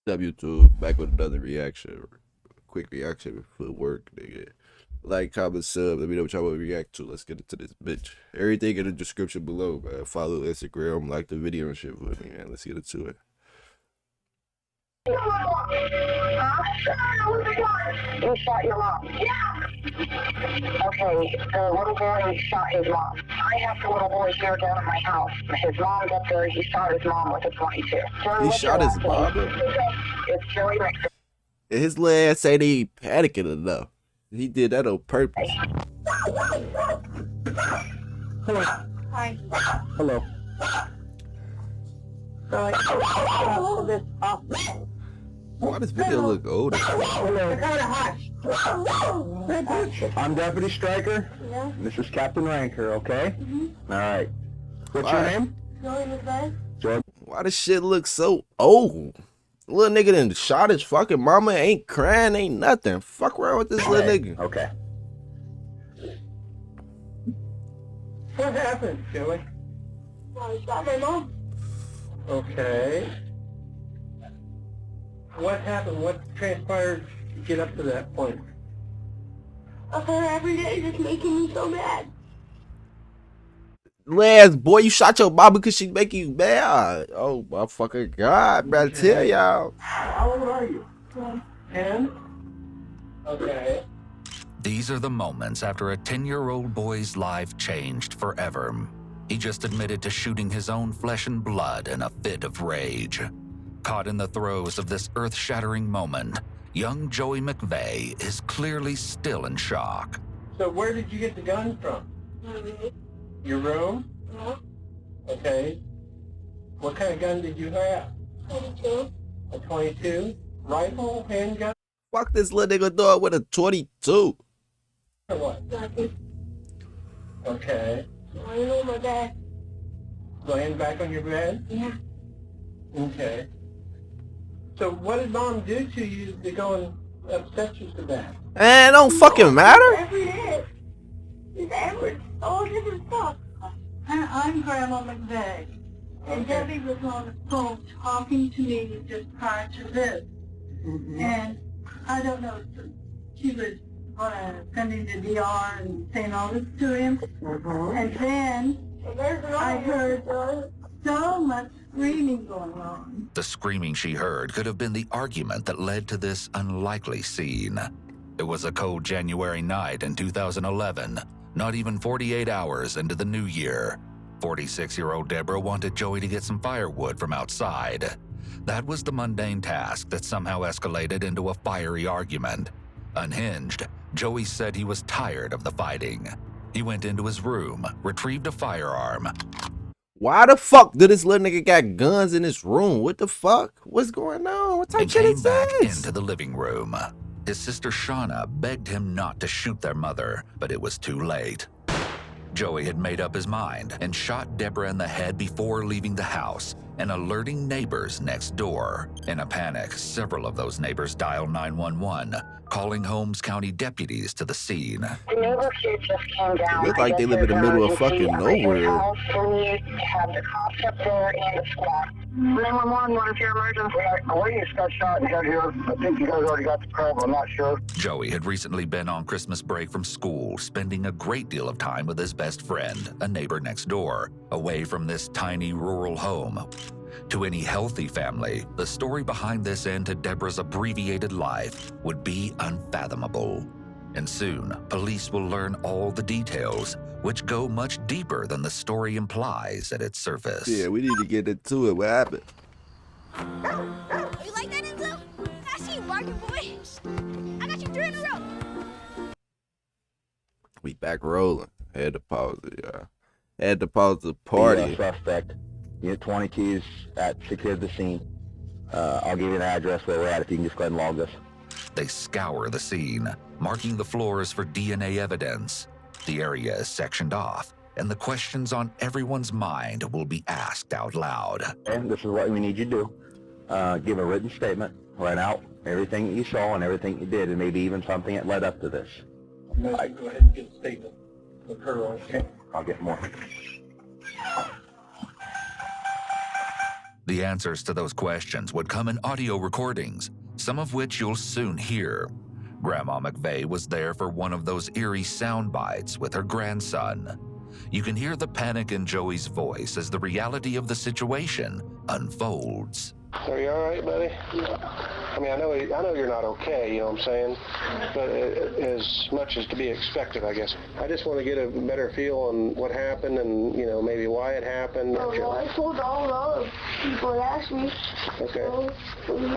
W2 back with another reaction. Quick reaction for work, nigga. Like, comment, sub. Let me know what y'all want to react to. Let's get into this bitch. Everything in the description below, man. Follow Instagram, like the video and shit with me, man. Let's get into it. You shot your mom. Yeah. Okay, the little boy shot his mom. I have the little boy here down at my house. His mom's up there. He shot his mom with a 22. He shot his mama? It's Joey Richter. And his little ass ain't even panicking enough. He did that on purpose. Hello. Hi. Hello. Why does video look older? I'm Deputy Stryker. Yeah. This is Captain Ranker, okay? All right. What's your name? Joey. Why does shit look so old? Little nigga done shot his fucking mama, ain't crying, ain't nothing. Fuck around with this little nigga. Okay. What happened, Joey? I shot my mom. Okay. What happened? What transpired to get up to that point? Her every day just making me so mad. Last boy, you shot your mama because she making you mad. Oh my fucking god, bro! Tell y'all. How old are you? 10. Okay. These are the moments after a 10-year-old boy's life changed forever. He just admitted to shooting his own flesh and blood in a fit of rage. Caught in the throes of this earth-shattering moment, young Joey McVeigh is clearly still in shock. So where did you get the gun from? Your room? Yeah. Okay. What kind of gun did you have? 22. A 22? Rifle? Handgun? Fuck this little nigga doing with a 22. Or what? Nothing. Okay. Lying on my bed. Laying back on your bed? Yeah. Okay. So what did Mom do to you to go and upset you so bad? And it don't fucking matter. Every day. It's all different stuff. I'm Grandma McVeigh, and Debbie was on the phone talking to me just prior to this. And I don't know, she was sending the DR and saying all this to him. And then I heard so much screaming going on. The screaming she heard could have been the argument that led to this unlikely scene. It was a cold January night in 2011, not even 48 hours into the new year. 46-year-old Deborah wanted Joey to get some firewood from outside. That was the mundane task that somehow escalated into a fiery argument. Unhinged, Joey said he was tired of the fighting. He went into his room, retrieved a firearm. Why the fuck did this little nigga got guns in his room? What the fuck? What's going on? What type of shit came is back this? into the living room. His sister Shauna begged him not to shoot their mother, but it was too late. Joey had made up his mind and shot Deborah in the head before leaving the house and alerting neighbors next door. In a panic, several of those neighbors dialed 911, calling Holmes County deputies to the scene. The neighbor kid just came down. Look like they live in the middle of fucking nowhere. We have the cops up there and the squad. 911, what is your emergency? I believe you got shot and got here. I think you guys already got the call, but I'm not sure. Joey had recently been on Christmas break from school, spending a great deal of time with his best friend, a neighbor next door, away from this tiny rural home. To any healthy family, the story behind this end to Deborah's abbreviated life would be unfathomable. And soon, police will learn all the details, which go much deeper than the story implies at its surface. Yeah, we need to get into it. What happened? You like that, Enzo? I see you barking, boy. I got you 3 in a row. We back rolling. Had to pause it, y'all. Had to pause the party. Suspect. Unit 22 is secured the scene. I'll give you an address where we're at if you can just go ahead and log this. They scour the scene, marking the floors for DNA evidence. The area is sectioned off, and the questions on everyone's mind will be asked out loud. And this is what we need you to do. Give a written statement, write out everything that you saw and everything you did, and maybe even something that led up to this. Go ahead and get a statement with her, okay? I'll get more. The answers to those questions would come in audio recordings, some of which you'll soon hear. Grandma McVeigh was there for one of those eerie sound bites with her grandson. You can hear the panic in Joey's voice as the reality of the situation unfolds. Are you all right, buddy? Yeah. I mean, I know you're not okay, you know what I'm saying? But as much as to be expected, I guess. I just want to get a better feel on what happened and, you know, maybe why it happened. Well, I told all the people that asked me. Okay.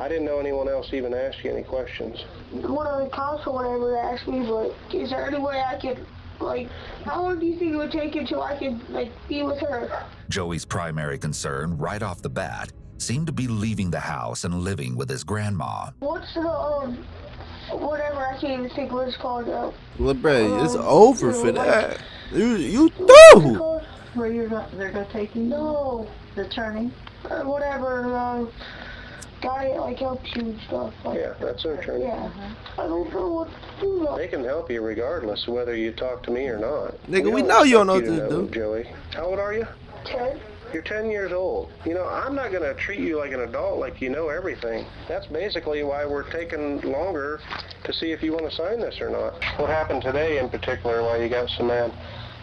I didn't know anyone else even asked you any questions. One of the cops or whatever asked me, but is there any way I could, like, how long do you think it would take until I could, like, be with her? Joey's primary concern, right off the bat, seemed to be leaving the house and living with his grandma. What's the, whatever, I can't even think what it's called now. Well, bro, it's over for that. You through. Where they're gonna take you? No. The turning? Whatever, guy that, like, helps you and stuff. Like, Yeah, that's their turn. yeah. I don't know what to do. They can help you regardless of whether you talk to me or not. Nigga, we know you don't know what expect to you do. Joey. How old are you? 10. You're 10 years old. You know, I'm not going to treat you like an adult, like you know everything. That's basically why we're taking longer to see if you want to sign this or not. What happened today in particular, why you got so mad?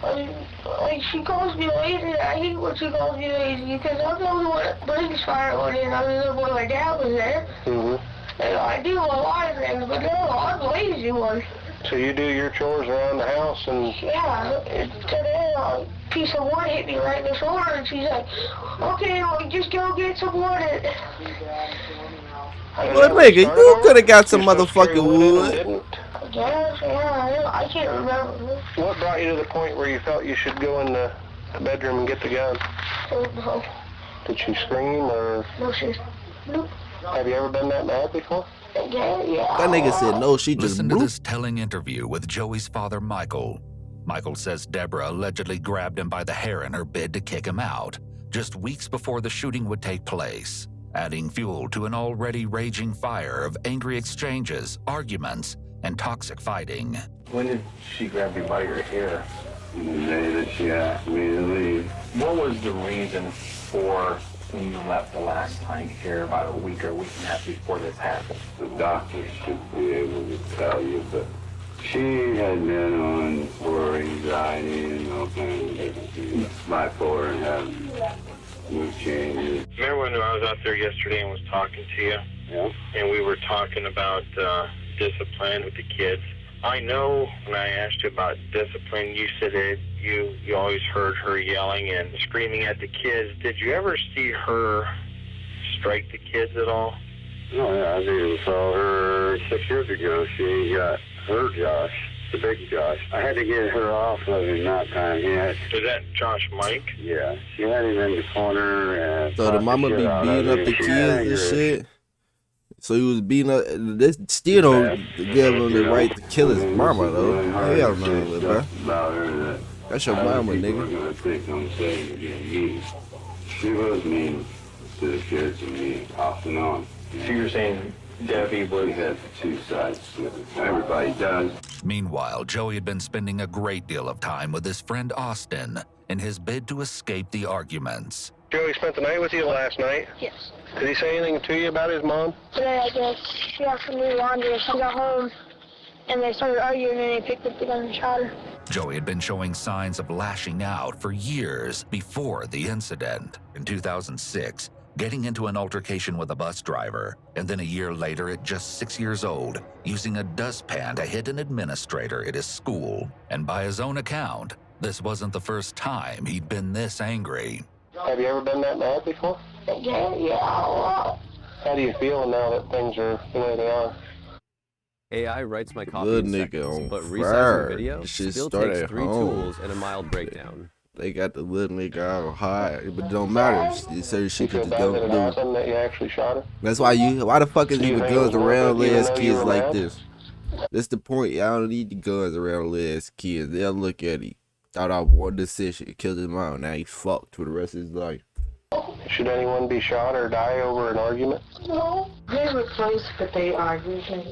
Like, she calls me lazy. I hate when she calls me lazy because I'm the only one that brings firewood in other than when my dad was there. Mm-hmm. And I do a lot of things, but no, I'm the lazy one. So you do your chores around the house and... Yeah, today a piece of wood hit me right in the shoulder, and she's like, okay, well, just go get some wood. Well, nigga, you could have got some motherfucking wood. Yeah, I can't remember. What brought you to the point where you felt you should go in the bedroom and get the gun? No. Did she scream or... No, nope. Have you ever been that mad before? Yeah. That nigga said no, she just Listen to bloop. this telling interview with Joey's father, Michael. Michael says Deborah allegedly grabbed him by the hair in her bid to kick him out, just weeks before the shooting would take place, adding fuel to an already raging fire of angry exchanges, arguments, and toxic fighting. When did she grab you by your hair? The day that she asked me to leave. What was the reason for when you left the last time here about a week or a week and a half before this happened? The doctor should be able to tell you, but she had been on for anxiety and all kinds of different things. Bipolar and had mood changes. Remember when I was out there yesterday and was talking to you? Yeah. And we were talking about discipline with the kids. I know when I asked you about discipline, you said that you always heard her yelling and screaming at the kids. Did you ever see her strike the kids at all? Oh, yeah, I even saw her 6 years ago. She got her Josh, the big Josh. I had to get her off of him that time. Is that Josh Mike? Yeah, she had him in the corner. And So the mama be beating up the kids and shit. So he was beating up. This still don't give him the right to kill his mama though. Hell no, bro. That's your mama, nigga. She was mean to the kids and me, off and on. So you're saying Debbie was... We had two sides to it. Everybody does. Meanwhile, Joey had been spending a great deal of time with his friend Austin in his bid to escape the arguments. Joey spent the night with you last night? Yes. Did he say anything to you about his mom? Today, I guess, she asked me to do laundry, so I got home, and they started arguing, and they picked up the gun and shot her. Joey had been showing signs of lashing out for years before the incident. In 2006, getting into an altercation with a bus driver, and then a year later at just 6 years old, using a dustpan to hit an administrator at his school. And by his own account, this wasn't the first time he'd been this angry. Have you ever been that mad before? Yeah, a lot. How do you feel now that things are the way they are? AI writes my copy Good in nigga seconds, on but fire. resizing video This shit still started takes at 3 home. tools and a mild breakdown. They got the little nigga out high, but it don't matter. Certain shit You could feel just bad that it go happened, through. that you actually shot her? That's why why the fuck is Do you even think it guns was worth around it, little even ass though you kids were like mad? this? That's the point. Y'all don't need the guns around little ass kids. They'll look at it. Thought I one decision, killed him out. Now he fucked for the rest of his life. Should anyone be shot or die over an argument? No. They were close, but they argued, and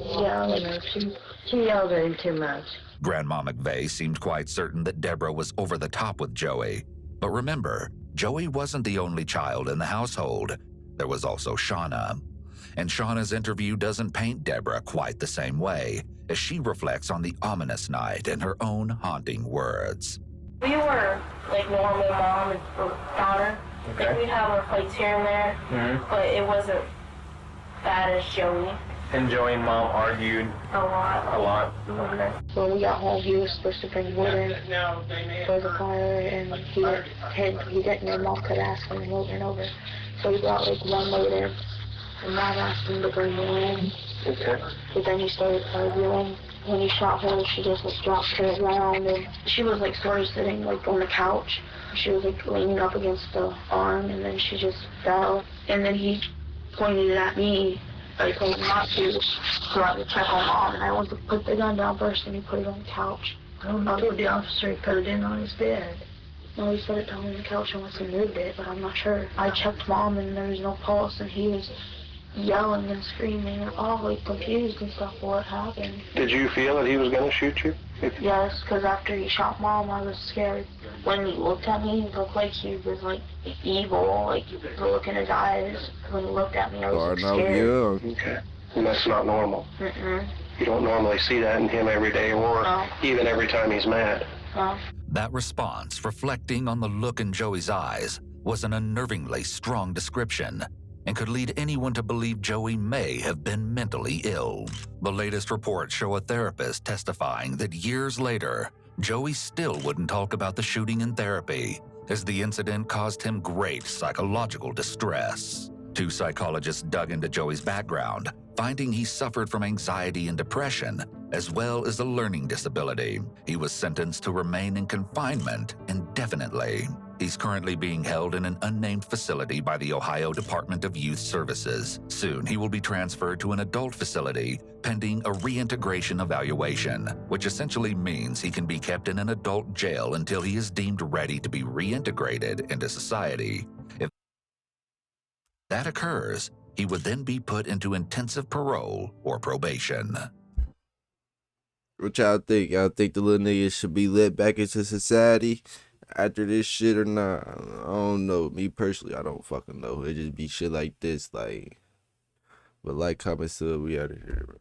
she yelled at him too much. Grandma McVeigh seemed quite certain that Deborah was over the top with Joey. But remember, Joey wasn't the only child in the household. There was also Shauna. And Shauna's interview doesn't paint Deborah quite the same way, as she reflects on the ominous night in her own haunting words. We were like normal mom and daughter. Okay. Like we'd have our fights here and there, but it wasn't bad as Joey. And Joey and Mom argued A lot. a lot. When we got home, he was supposed to bring wood in for the fire, and he didn't, and Mom kept asking him over and over. So he brought like one load in, and Mom asked him to bring more in. Okay. But then he started arguing. When he shot her, she just like dropped her around, and she was like sort of sitting like on the couch. She was like leaning up against the arm, and then she just fell. And then he pointed it at me. I told him not to, so I would check on Mom, and I went to put the gun down first, and he put it on the couch. I don't know if the officer put it in on his bed. No, he set it down on the couch unless he moved it, but I'm not sure. I checked Mom, and there was no pulse, and he was yelling and screaming, all like confused and stuff. What happened? Did you feel that he was going to shoot you? Yes, because after he shot Mom, I was scared. When he looked at me, he looked like he was like evil, like the look in his eyes. When he looked at me, I was like, scared. Okay. And that's not normal. Mm-mm. You don't normally see that in him every day or even every time he's mad. No. That response, reflecting on the look in Joey's eyes, was an unnervingly strong description and could lead anyone to believe Joey may have been mentally ill. The latest reports show a therapist testifying that years later, Joey still wouldn't talk about the shooting in therapy, as the incident caused him great psychological distress. Two psychologists dug into Joey's background, finding he suffered from anxiety and depression, as well as a learning disability. He was sentenced to remain in confinement indefinitely. He's currently being held in an unnamed facility by the Ohio Department of Youth Services. Soon, he will be transferred to an adult facility pending a reintegration evaluation, which essentially means he can be kept in an adult jail until he is deemed ready to be reintegrated into society. If that occurs, he would then be put into intensive parole or probation. What y'all think? Y'all think the little nigga should be let back into society after this shit or not? I don't know. Me personally, I don't fucking know. It just be shit like this, like. But like, comment, sub, we out of here, bro.